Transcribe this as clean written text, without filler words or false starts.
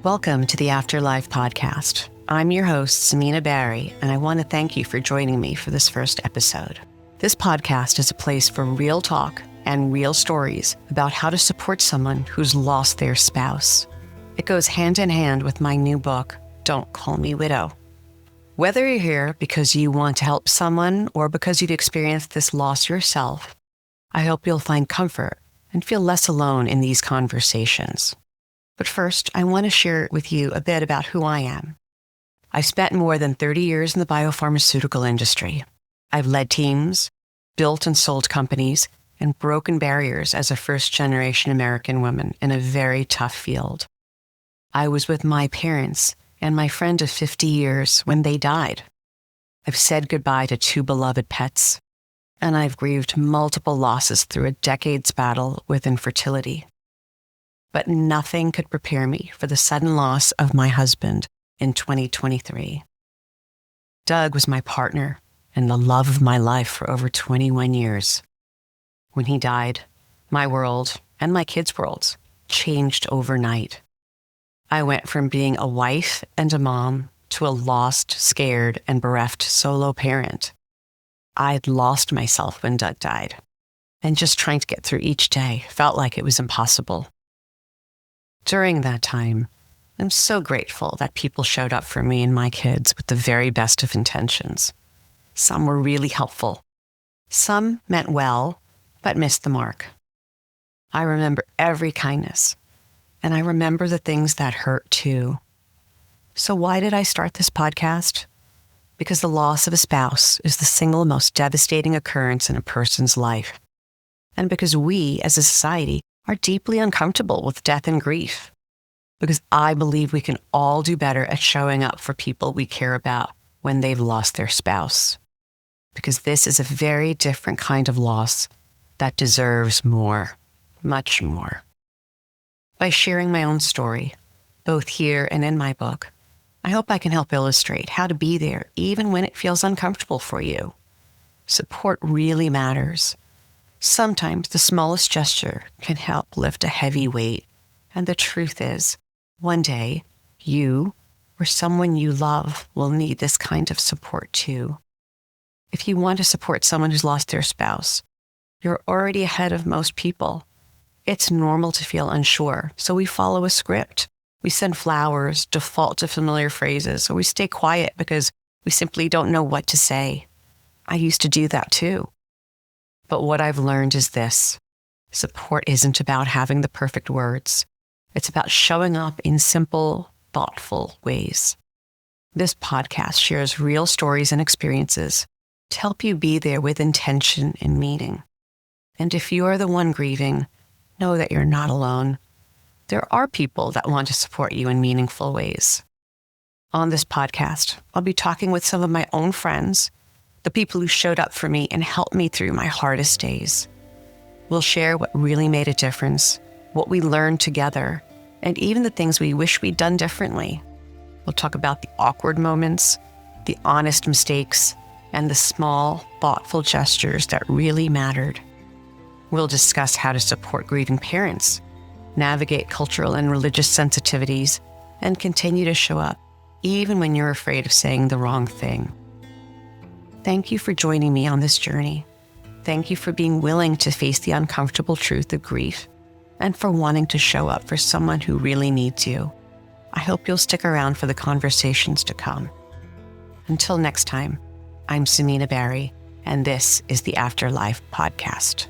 Welcome to the Afterlife Podcast. I'm your host, Samina Bari, and I want to thank you for joining me for this first episode. This podcast is a place for real talk and real stories about how to support someone who's lost their spouse. It goes hand in hand with my new book, Don't Call Me Widow. Whether you're here because you want to help someone or because you've experienced this loss yourself, I hope you'll find comfort and feel less alone in these conversations. But first, I want to share with you a bit about who I am. I've spent more than 30 years in the biopharmaceutical industry. I've led teams, built and sold companies, and broken barriers as a first-generation American woman in a very tough field. I was with my parents and my friend of 50 years when they died. I've said goodbye to 2 beloved pets, and I've grieved multiple losses through a decade's battle with infertility. But nothing could prepare me for the sudden loss of my husband in 2023. Doug was my partner and the love of my life for over 21 years. When he died, my world and my kids' worlds changed overnight. I went from being a wife and a mom to a lost, scared, and bereft solo parent. I'd lost myself when Doug died, and just trying to get through each day felt like it was impossible. During that time, I'm so grateful that people showed up for me and my kids with the very best of intentions. Some were really helpful. Some meant well, but missed the mark. I remember every kindness, and I remember the things that hurt too. So why did I start this podcast? Because the loss of a spouse is the single most devastating occurrence in a person's life. And because we, as a society, are deeply uncomfortable with death and grief. Because I believe we can all do better at showing up for people we care about when they've lost their spouse. Because this is a very different kind of loss that deserves more, much more. By sharing my own story, both here and in my book, I hope I can help illustrate how to be there even when it feels uncomfortable for you. Support really matters. Sometimes the smallest gesture can help lift a heavy weight. And the truth is, one day, you or someone you love will need this kind of support too. If you want to support someone who's lost their spouse, you're already ahead of most people. It's normal to feel unsure, so we follow a script. We send flowers, default to familiar phrases, or we stay quiet because we simply don't know what to say. I used to do that too. But what I've learned is this: support isn't about having the perfect words. It's about showing up in simple, thoughtful ways. This podcast shares real stories and experiences to help you be there with intention and meaning. And if you are the one grieving, know that you're not alone. There are people that want to support you in meaningful ways. On this podcast, I'll be talking with some of my own friends, the people who showed up for me and helped me through my hardest days. We'll share what really made a difference, what we learned together, and even the things we wish we'd done differently. We'll talk about the awkward moments, the honest mistakes, and the small, thoughtful gestures that really mattered. We'll discuss how to support grieving parents, navigate cultural and religious sensitivities, and continue to show up, even when you're afraid of saying the wrong thing. Thank you for joining me on this journey. Thank you for being willing to face the uncomfortable truth of grief and for wanting to show up for someone who really needs you. I hope you'll stick around for the conversations to come. Until next time, I'm Samina Bari, and this is the Afterlife Podcast.